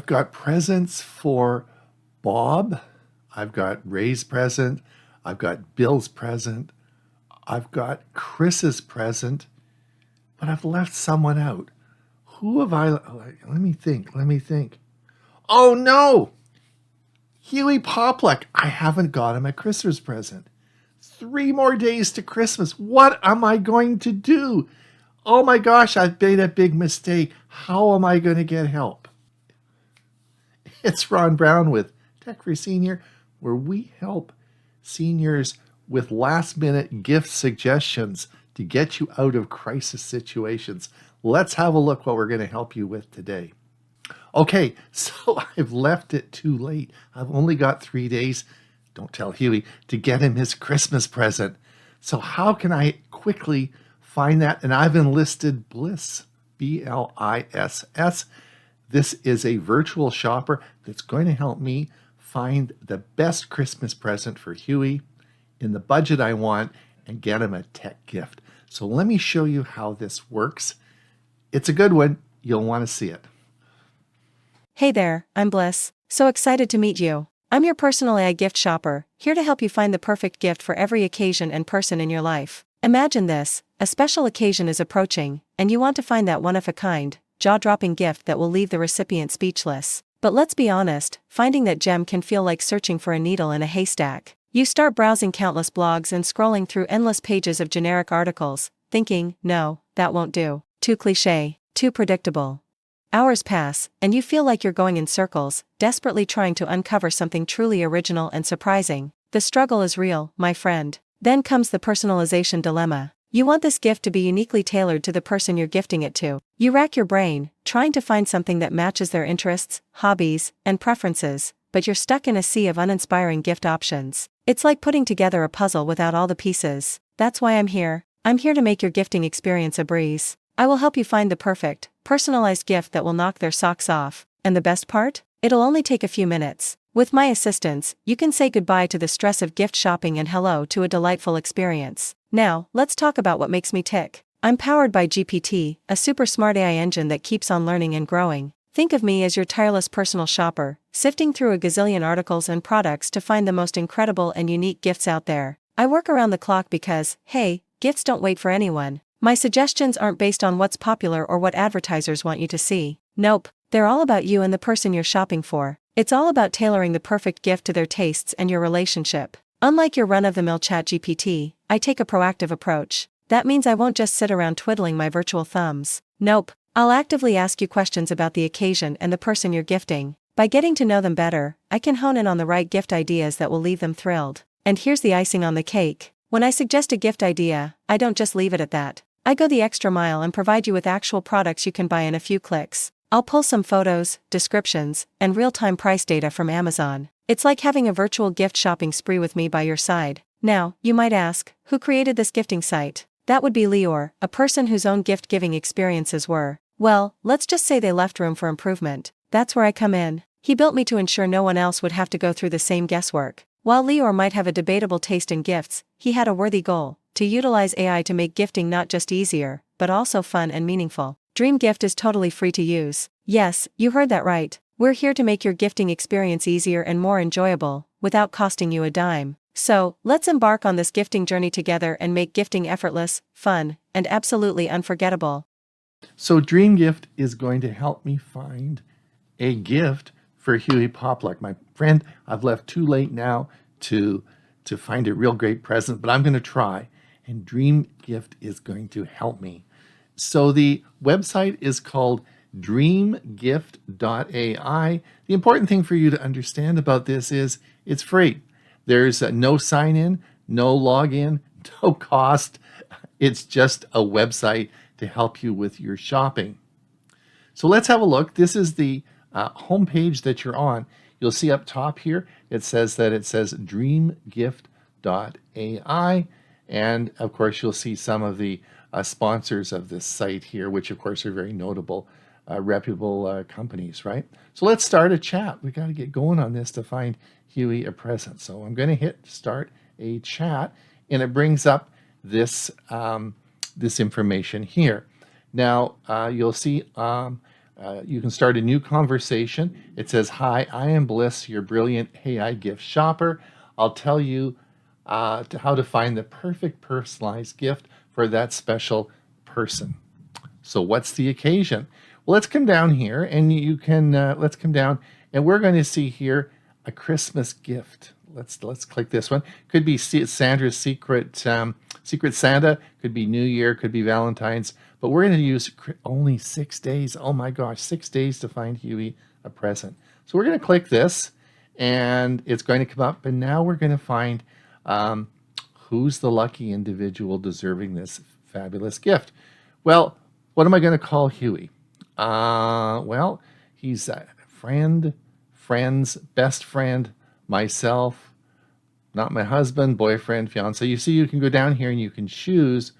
I've got presents for Bob. I've got Ray's present. I've got Bill's present. I've got Chris's present, but I've left someone out. Who have I? Let me think. Oh no! Hewie Poplock. I haven't got him a Christmas present. 3 more days to Christmas. What am I going to do? Oh my gosh, I've made a big mistake. How am I going to get help? It's Ron Brown with Tech for Senior, where we help seniors with last-minute gift suggestions to get you out of crisis situations. Let's have a look what we're going to help you with today. Okay, so I've left it too late. I've only got 3 days, don't tell Hewie, to get him his Christmas present. So how can I quickly find that? And I've enlisted Bliss, B-L-I-S-S. This is a virtual shopper that's going to help me find the best Christmas present for Hewie in the budget I want and get him a tech gift. So let me show you how this works. It's a good one. You'll want to see it. Hey there, I'm Bliss. So excited to meet you. I'm your personal AI gift shopper, here to help you find the perfect gift for every occasion and person in your life. Imagine this, a special occasion is approaching, and you want to find that one-of-a-kind, jaw-dropping gift that will leave the recipient speechless. But let's be honest, finding that gem can feel like searching for a needle in a haystack. You start browsing countless blogs and scrolling through endless pages of generic articles, thinking, no, that won't do. Too cliché, too predictable. Hours pass, and you feel like you're going in circles, desperately trying to uncover something truly original and surprising. The struggle is real, my friend. Then comes the personalization dilemma. You want this gift to be uniquely tailored to the person you're gifting it to. You rack your brain, trying to find something that matches their interests, hobbies, and preferences, but you're stuck in a sea of uninspiring gift options. It's like putting together a puzzle without all the pieces. That's why I'm here. I'm here to make your gifting experience a breeze. I will help you find the perfect, personalized gift that will knock their socks off. And the best part? It'll only take a few minutes. With my assistance, you can say goodbye to the stress of gift shopping and hello to a delightful experience. Now, let's talk about what makes me tick. I'm powered by GPT, a super smart AI engine that keeps on learning and growing. Think of me as your tireless personal shopper, sifting through a gazillion articles and products to find the most incredible and unique gifts out there. I work around the clock because, hey, gifts don't wait for anyone. My suggestions aren't based on what's popular or what advertisers want you to see. Nope, they're all about you and the person you're shopping for. It's all about tailoring the perfect gift to their tastes and your relationship. Unlike your run-of-the-mill ChatGPT, I take a proactive approach. That means I won't just sit around twiddling my virtual thumbs. Nope, I'll actively ask you questions about the occasion and the person you're gifting. By getting to know them better, I can hone in on the right gift ideas that will leave them thrilled. And here's the icing on the cake. When I suggest a gift idea, I don't just leave it at that. I go the extra mile and provide you with actual products you can buy in a few clicks. I'll pull some photos, descriptions, and real-time price data from Amazon. It's like having a virtual gift shopping spree with me by your side. Now, you might ask, who created this gifting site? That would be 𝕠𝕠𝕠, a person whose own gift-giving experiences were, well, let's just say they left room for improvement. That's where I come in. He built me to ensure no one else would have to go through the same guesswork. While 𝕠𝕠𝕠 might have a debatable taste in gifts, he had a worthy goal: to utilize AI to make gifting not just easier, but also fun and meaningful. DreamGift is totally free to use. Yes, you heard that right. We're here to make your gifting experience easier and more enjoyable, without costing you a dime. So, let's embark on this gifting journey together and make gifting effortless, fun, and absolutely unforgettable. So DreamGift is going to help me find a gift for Hewie Poplock. My friend, I've left too late now to find a real great present, but I'm going to try. And DreamGift is going to help me. So the website is called 𝕤𝕝𝕅.ai. The important thing for you to understand about this is it's free. There's no sign-in, no login, no cost. It's just a website to help you with your shopping. So let's have a look. This is the homepage that you're on. You'll see up top here, it says 𝕤𝕝𝕅.ai. And of course, you'll see some of the sponsors of this site here, which of course are very notable, reputable companies, right? So let's start a chat. We got to get going on this to find Hewie a present. So I'm going to hit start a chat, and it brings up this this information here. Now you'll see You can start a new conversation. It says, "Hi, I am Bliss, your brilliant AI gift shopper. I'll tell you how to find the perfect personalized gift for that special person." So what's the occasion? Well, let's come down here and you can, let's come down and we're going to see here a Christmas gift. Let's click this one. Could be Sandra's Secret Santa, could be New Year, could be Valentine's, but we're going to use only 6 days. Oh my gosh, 6 days to find Hewie a present. So we're going to click this and it's going to come up, and now we're going to find who's the lucky individual deserving this fabulous gift. Well, what am I going to call Hewie? Well, he's a friend's best friend, myself, not my husband, boyfriend, fiance. You see, you can go down here and you can choose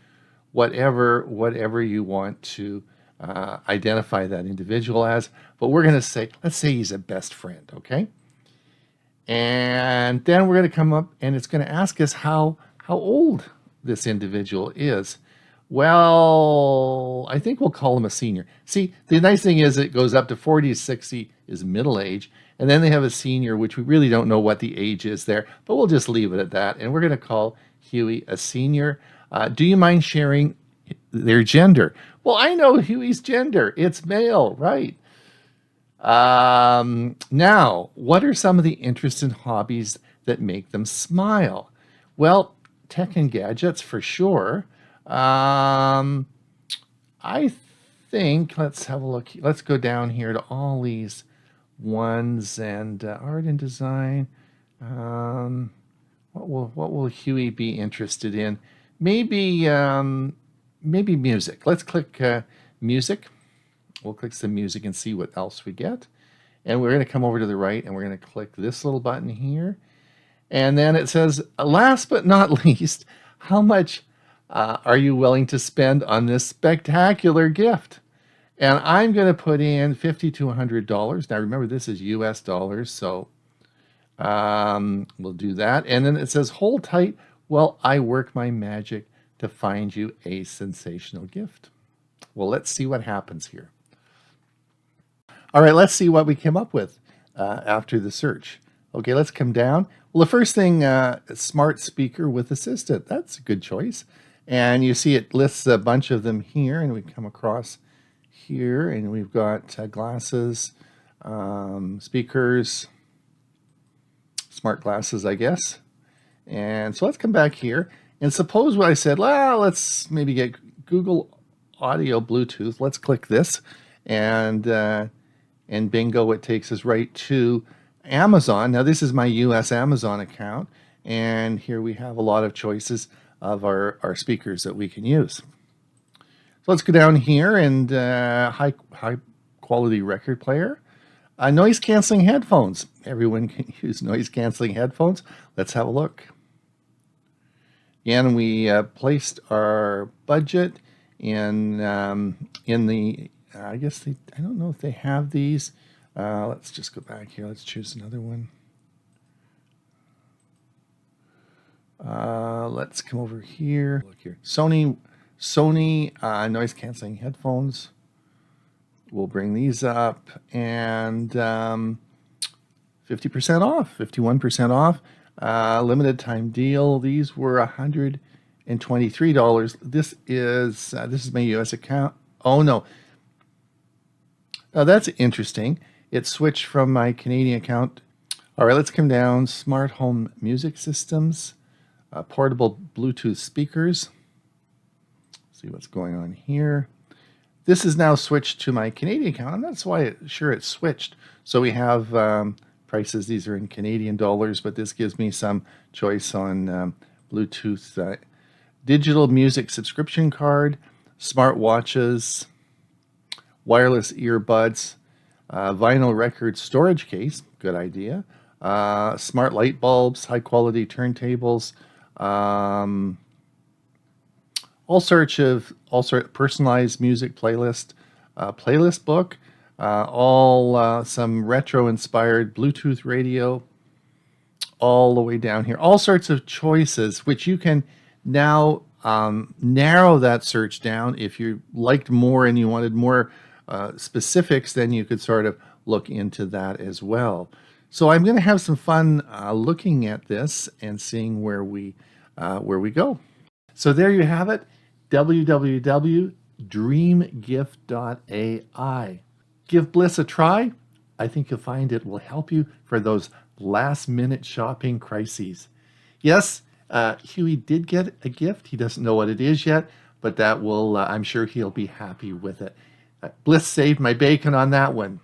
whatever you want to identify that individual as. But we're going to say, let's say he's a best friend, okay? And then we're going to come up and it's going to ask us how old this individual is. Well, I think we'll call him a senior. See, the nice thing is it goes up to 40 to 60 is middle age. And then they have a senior, which we really don't know what the age is there, but we'll just leave it at that. And we're going to call Hewie a senior. Do you mind sharing their gender? Well, I know Hewie's gender. It's male, right? Now, what are some of the interests and hobbies that make them smile? Well, tech and gadgets for sure. I think, let's have a look. Let's go down here to all these ones and art and design. What will Hewie be interested in? Maybe music. Let's click music. We'll click some music and see what else we get. And we're going to come over to the right and we're going to click this little button here. And then it says, last but not least, how much are you willing to spend on this spectacular gift? And I'm going to put in $50 to $100. Now remember, this is US dollars, so we'll do that. And then it says, hold tight while I work my magic to find you a sensational gift. Well, let's see what happens here. All right, let's see what we came up with after the search. Okay, let's come down. Well, the first thing, smart speaker with assistant. That's a good choice. And you see it lists a bunch of them here, and we come across here, and we've got glasses, speakers, smart glasses, I guess. And so let's come back here. And suppose what I said, well, let's maybe get Google Audio Bluetooth. Let's click this. And bingo, it takes us right to Amazon. Now, this is my US Amazon account. And here we have a lot of choices of our speakers that we can use. So let's go down here and high quality record player. Noise canceling headphones. Everyone can use noise canceling headphones. Let's have a look. Again, we placed our budget in the, I guess I don't know if they have these. Let's just go back here. Let's choose another one. Let's come over here. Look here. Sony noise canceling headphones. We'll bring these up and 50% off, 51% off. Limited time deal. These were $123. This is my US account. Oh no. Now that's interesting. It switched from my Canadian account. All right, let's come down. Smart home music systems, portable Bluetooth speakers. See what's going on here. This is now switched to my Canadian account, and that's why it switched. So we have prices. These are in Canadian dollars, but this gives me some choice on Bluetooth, digital music subscription card, smart watches, wireless earbuds, vinyl record storage case, good idea, smart light bulbs, high quality turntables, all sorts of personalized music playlist, playlist book, some retro inspired Bluetooth radio, all the way down here. All sorts of choices, which you can now narrow that search down if you liked more and you wanted more specifics, then you could sort of look into that as well. So I'm going to have some fun looking at this and seeing where we go. So there you have it, www.dreamgift.ai. Give Bliss a try. I think you'll find it will help you for those last-minute shopping crises. Yes, Hewie did get a gift. He doesn't know what it is yet, but that will, I'm sure he'll be happy with it. Bliss saved my bacon on that one.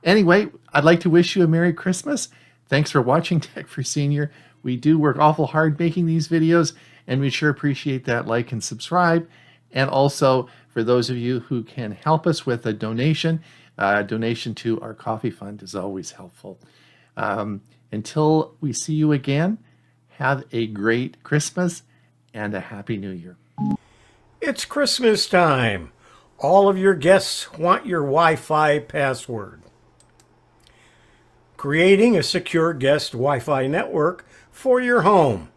Anyway, I'd like to wish you a Merry Christmas. Thanks for watching Tech for Senior. We do work awful hard making these videos, and we sure appreciate that like and subscribe. And also, for those of you who can help us with a donation, donation to our coffee fund is always helpful. Until we see you again, have a great Christmas and a Happy New Year. It's Christmas time. All of your guests want your Wi-Fi password. Creating a secure guest Wi-Fi network for your home.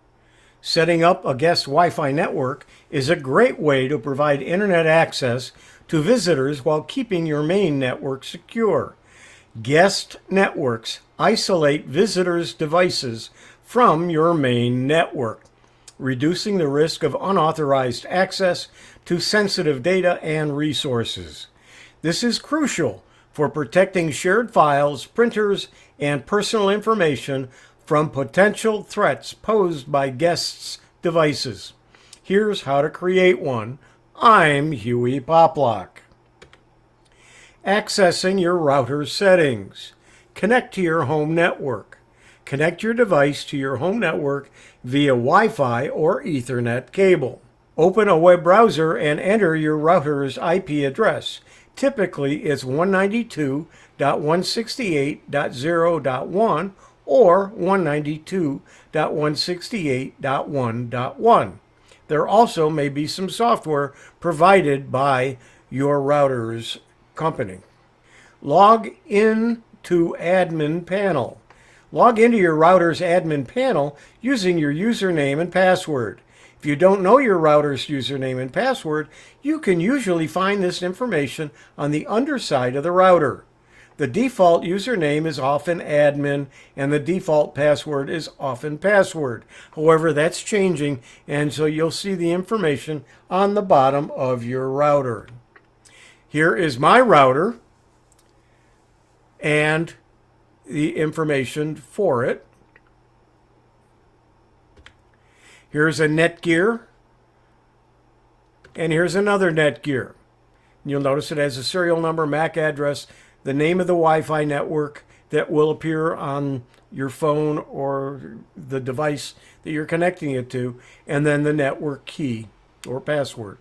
Setting up a guest Wi-Fi network is a great way to provide internet access to visitors while keeping your main network secure. Guest networks isolate visitors' devices from your main network, reducing the risk of unauthorized access to sensitive data and resources. This is crucial for protecting shared files, printers, and personal information from potential threats posed by guests' devices. Here's how to create one. I'm Hewie Poplock. Accessing your router settings. Connect to your home network. Connect your device to your home network via Wi-Fi or Ethernet cable. Open a web browser and enter your router's IP address. Typically, it's 192.168.0.1 or 192.168.1.1. There also may be some software provided by your router's company. Log in to admin panel. Log into your router's admin panel using your username and password. If you don't know your router's username and password, you can usually find this information on the underside of the router. The default username is often admin, and the default password is often password. However, that's changing, and so you'll see the information on the bottom of your router. Here is my router and the information for it. Here's a Netgear, and here's another Netgear. You'll notice it has a serial number, MAC address, the name of the Wi-Fi network that will appear on your phone or the device that you're connecting it to, and then the network key or password.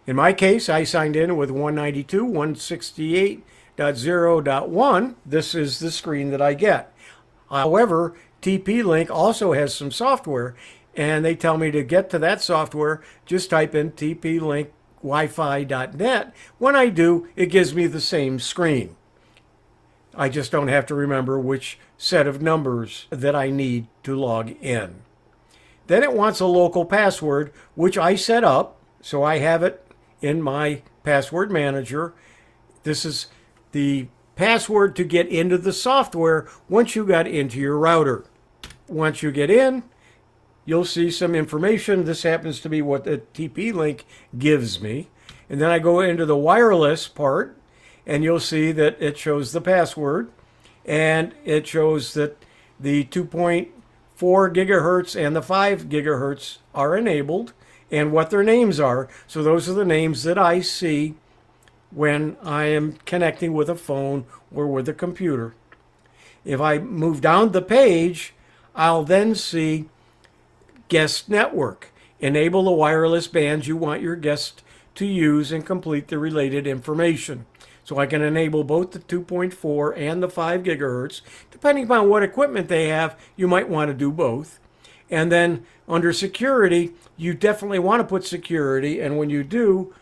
In my case, I signed in with 192.168.0.1. This is the screen that I get. However, TP-Link also has some software, and they tell me to get to that software, just type in TP-Link.Wi-Fi.net. When I do, it gives me the same screen. I just don't have to remember which set of numbers that I need to log in. Then it wants a local password, which I set up, so I have it in my password manager. This is the password to get into the software once you got into your router. Once you get in, you'll see some information. This happens to be what the TP-Link gives me. And then I go into the wireless part, and you'll see that it shows the password, and it shows that the 2.4 gigahertz and the 5 gigahertz are enabled, and what their names are. So those are the names that I see when I am connecting with a phone or with a computer. If I move down the page, I'll then see guest network. Enable the wireless bands you want your guest to use and complete the related information. So I can enable both the 2.4 and the 5 gigahertz. Depending upon what equipment they have, you might want to do both. And then under security, you definitely want to put security. And when you do,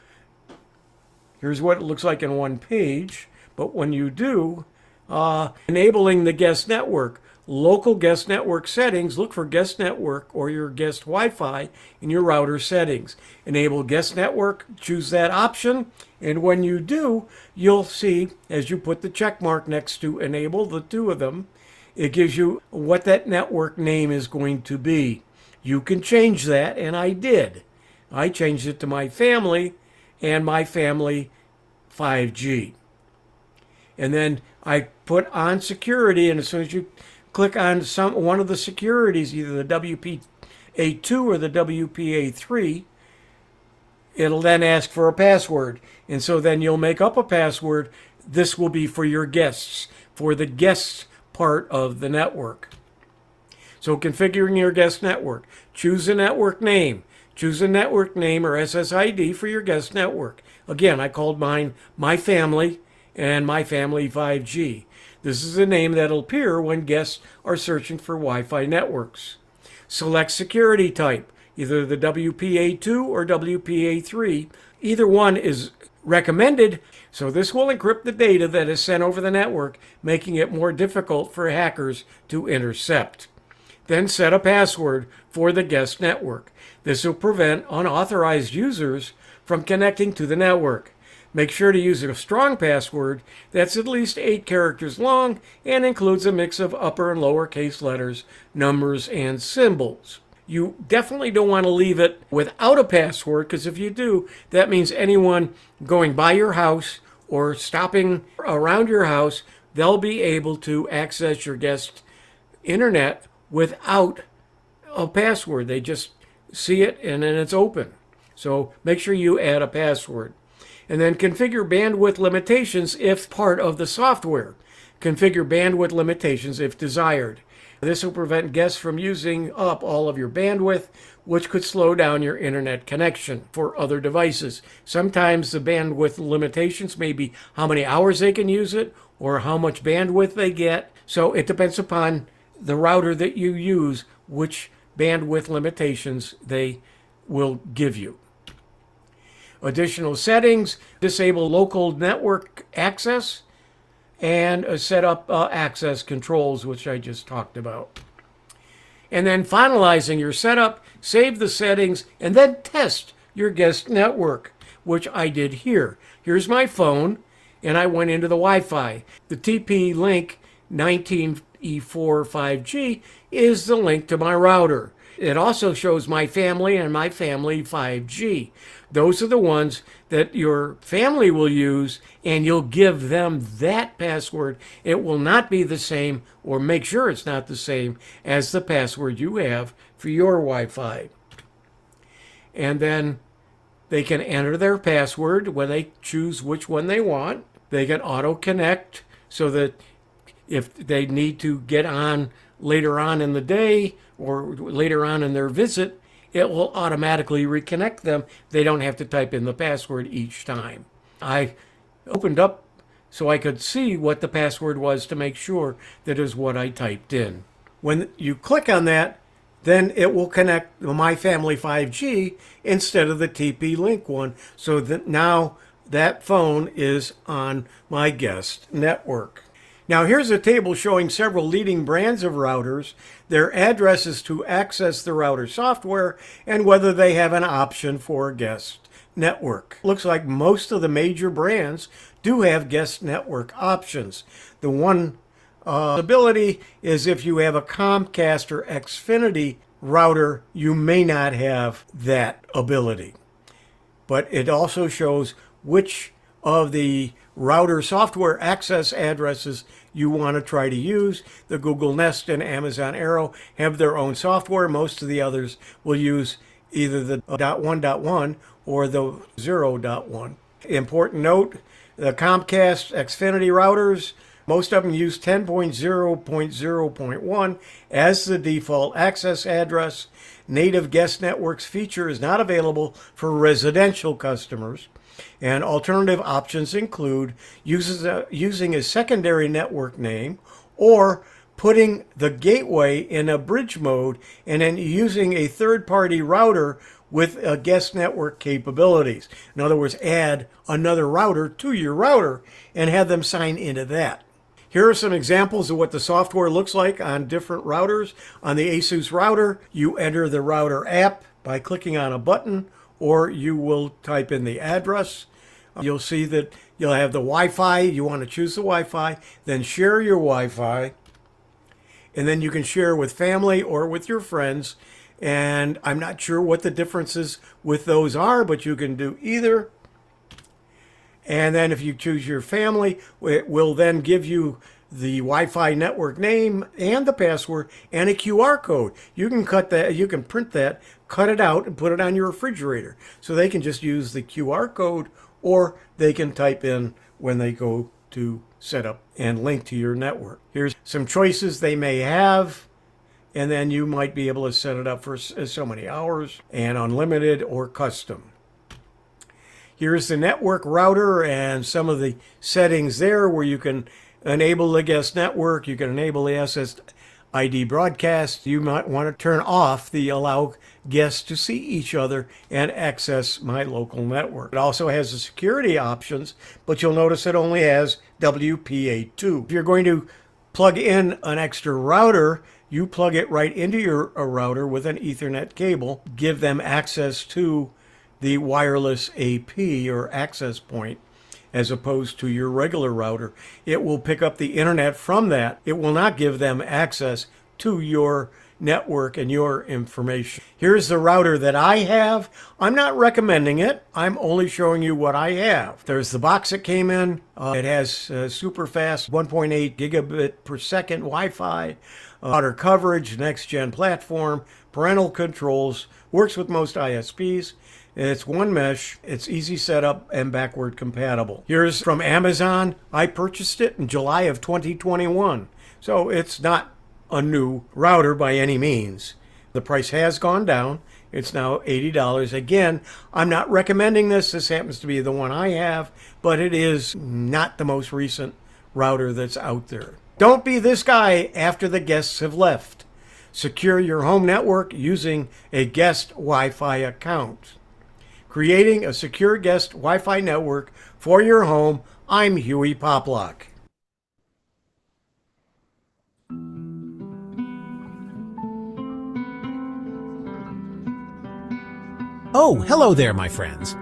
here's what it looks like in one page. But when you do, enabling the guest network, local guest network settings, look for guest network or your guest Wi-Fi in your router settings. Enable guest network, choose that option, and when you do, you'll see as you put the check mark next to enable, the two of them, it gives you what that network name is going to be. You can change that, and I did. I changed it to my family and my family 5G. And then I put on security, and as soon as you click on one of the securities, either the WPA2 or the WPA3, it'll then ask for a password. And so then you'll make up a password. This will be for your guests, for the guests part of the network. So configuring your guest network, choose a network name. Choose a network name or SSID for your guest network. Again, I called mine My Family and My Family 5G. This is the name that'll appear when guests are searching for Wi-Fi networks. Select security type, either the WPA2 or WPA3. Either one is recommended, so this will encrypt the data that is sent over the network, making it more difficult for hackers to intercept. Then set a password for the guest network. This will prevent unauthorized users from connecting to the network. Make sure to use a strong password that's at least 8 characters long and includes a mix of upper and lower case letters, numbers, and symbols. You definitely don't want to leave it without a password, because if you do, that means anyone going by your house or stopping around your house, they'll be able to access your guest internet without a password. They just see it and then it's open. So make sure you add a password. And then configure bandwidth limitations if part of the software. Configure bandwidth limitations if desired. This will prevent guests from using up all of your bandwidth, which could slow down your internet connection for other devices. Sometimes the bandwidth limitations may be how many hours they can use it or how much bandwidth they get. So it depends upon the router that you use, which bandwidth limitations they will give you. Additional settings, disable local network access, and set up access controls, which I just talked about. And then finalizing your setup, save the settings, and then test your guest network, which I did here. Here's my phone, and I went into the Wi-Fi. The TP-Link 19E4 5G is the link to my router. It also shows My Family and My Family 5G. Those are the ones that your family will use, and you'll give them that password. It will not be the same, or make sure it's not the same, as the password you have for your Wi-Fi. And then they can enter their password when they choose which one they want. They can auto-connect so that if they need to get on later on in the day or later on in their visit, it will automatically reconnect them. They don't have to type in the password each time. I opened up so I could see what the password was to make sure that is what I typed in. When you click on that, then it will connect My Family 5G instead of the TP-Link one, so that now that phone is on my guest network. Now here's a table showing several leading brands of routers, their addresses to access the router software, and whether they have an option for a guest network. Looks like most of the major brands do have guest network options. The one ability is if you have a Comcast or Xfinity router, you may not have that ability. But it also shows which of the router software access addresses you want to try to use. The Google Nest and Amazon Arrow have their own software. Most of the others will use either the .1.1 or the 0.1. Important note, the Comcast Xfinity routers, most of them use 10.0.0.1 as the default access address. Native guest networks feature is not available for residential customers. And alternative options include using a secondary network name or putting the gateway in a bridge mode and then using a third-party router with a guest network capabilities. In other words, add another router to your router and have them sign into that. Here are some examples of what the software looks like on different routers. On the ASUS router, you enter the router app by clicking on a button, or you will type in the address. You'll see that you'll have the Wi-Fi. You want to choose the Wi-Fi, then share your Wi-Fi, and then you can share with family or with your friends. And I'm not sure what the differences with those are, but you can do either. And then if you choose your family, it will then give you the Wi-Fi network name and the password and a QR code. You can cut that, you can print that, cut it out and put it on your refrigerator. So they can just use the QR code, or they can type in when they go to set up and link to your network. Here's some choices they may have. And then you might be able to set it up for so many hours and unlimited or custom. Here's the network router and some of the settings there where you can enable the guest network. You can enable the SSID broadcast. You might want to turn off the allow guests to see each other and access my local network. It also has the security options, but you'll notice it only has WPA2. If you're going to plug in an extra router, you plug it right into your router with an Ethernet cable, give them access to the wireless AP or access point as opposed to your regular router. It will pick up the internet from that. It will not give them access to your network and your information. Here's the router that I have. I'm not recommending it. I'm only showing you what I have. There's the box that came in. It has super fast 1.8 gigabit per second Wi-Fi, router coverage, next gen platform, parental controls, works with most ISPs. It's one mesh, it's easy setup and backward compatible. Here's from Amazon. I purchased it in July of 2021. So it's not a new router by any means. The price has gone down. It's now $80. Again, I'm not recommending this. This happens to be the one I have, but it is not the most recent router that's out there. Don't be this guy after the guests have left. Secure your home network using a guest Wi-Fi account. Creating a secure guest Wi-Fi network for your home. I'm Hewie Poplock. Oh, hello there, my friends.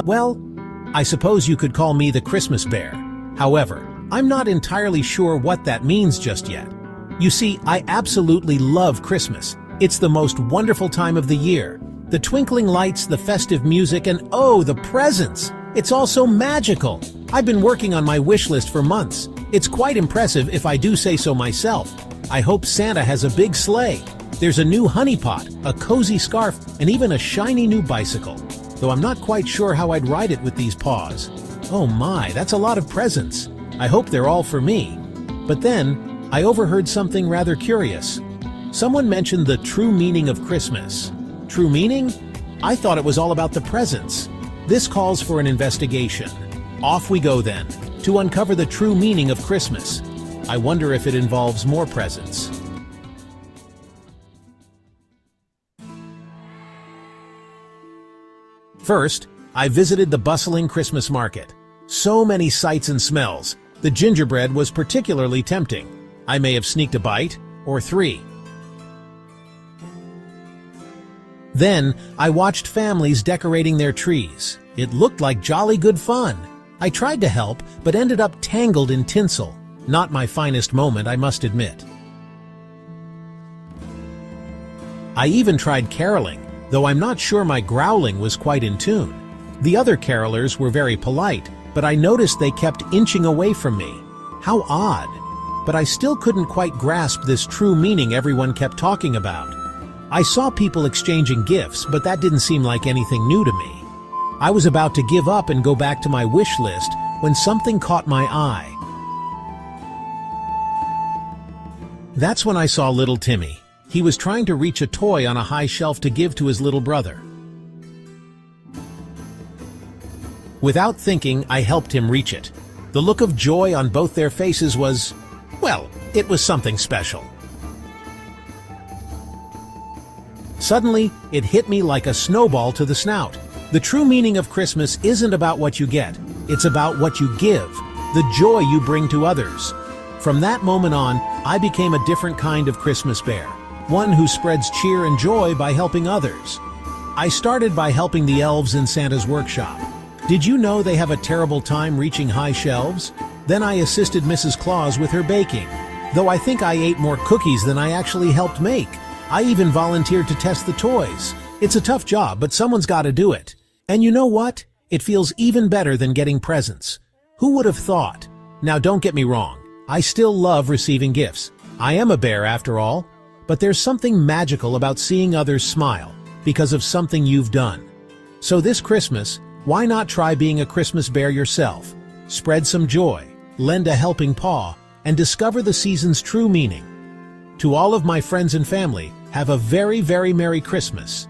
Well, I suppose you could call me the Christmas bear. However, I'm not entirely sure what that means just yet. You see, I absolutely love Christmas. It's the most wonderful time of the year. The twinkling lights, the festive music, and oh, the presents! It's all so magical. I've been working on my wish list for months. It's quite impressive if I do say so myself. I hope Santa has a big sleigh. There's a new honey pot, a cozy scarf, and even a shiny new bicycle. Though I'm not quite sure how I'd ride it with these paws. Oh my, that's a lot of presents. I hope they're all for me. But then, I overheard something rather curious. Someone mentioned the true meaning of Christmas. True meaning? I thought it was all about the presents. This calls for an investigation. Off we go then, to uncover the true meaning of Christmas. I wonder if it involves more presents. First, I visited the bustling Christmas market. So many sights and smells. The gingerbread was particularly tempting. I may have sneaked a bite, or three. Then, I watched families decorating their trees. It looked like jolly good fun. I tried to help, but ended up tangled in tinsel. Not my finest moment, I must admit. I even tried caroling, though I'm not sure my growling was quite in tune. The other carolers were very polite, but I noticed they kept inching away from me. How odd. But I still couldn't quite grasp this true meaning everyone kept talking about. I saw people exchanging gifts, but that didn't seem like anything new to me. I was about to give up and go back to my wish list when something caught my eye. That's when I saw little Timmy. He was trying to reach a toy on a high shelf to give to his little brother. Without thinking, I helped him reach it. The look of joy on both their faces was, well, it was something special. Suddenly, it hit me like a snowball to the snout. The true meaning of Christmas isn't about what you get. It's about what you give, the joy you bring to others. From that moment on, I became a different kind of Christmas bear, one who spreads cheer and joy by helping others. I started by helping the elves in Santa's workshop. Did you know they have a terrible time reaching high shelves? Then I assisted Mrs. Claus with her baking. Though I think I ate more cookies than I actually helped make. I even volunteered to test the toys. It's a tough job, but someone's got to do it. And you know what? It feels even better than getting presents. Who would have thought? Now don't get me wrong. I still love receiving gifts. I am a bear after all. But there's something magical about seeing others smile because of something you've done. So this Christmas, why not try being a Christmas bear yourself? Spread some joy, lend a helping paw, and discover the season's true meaning. To all of my friends and family, have a very, very Merry Christmas.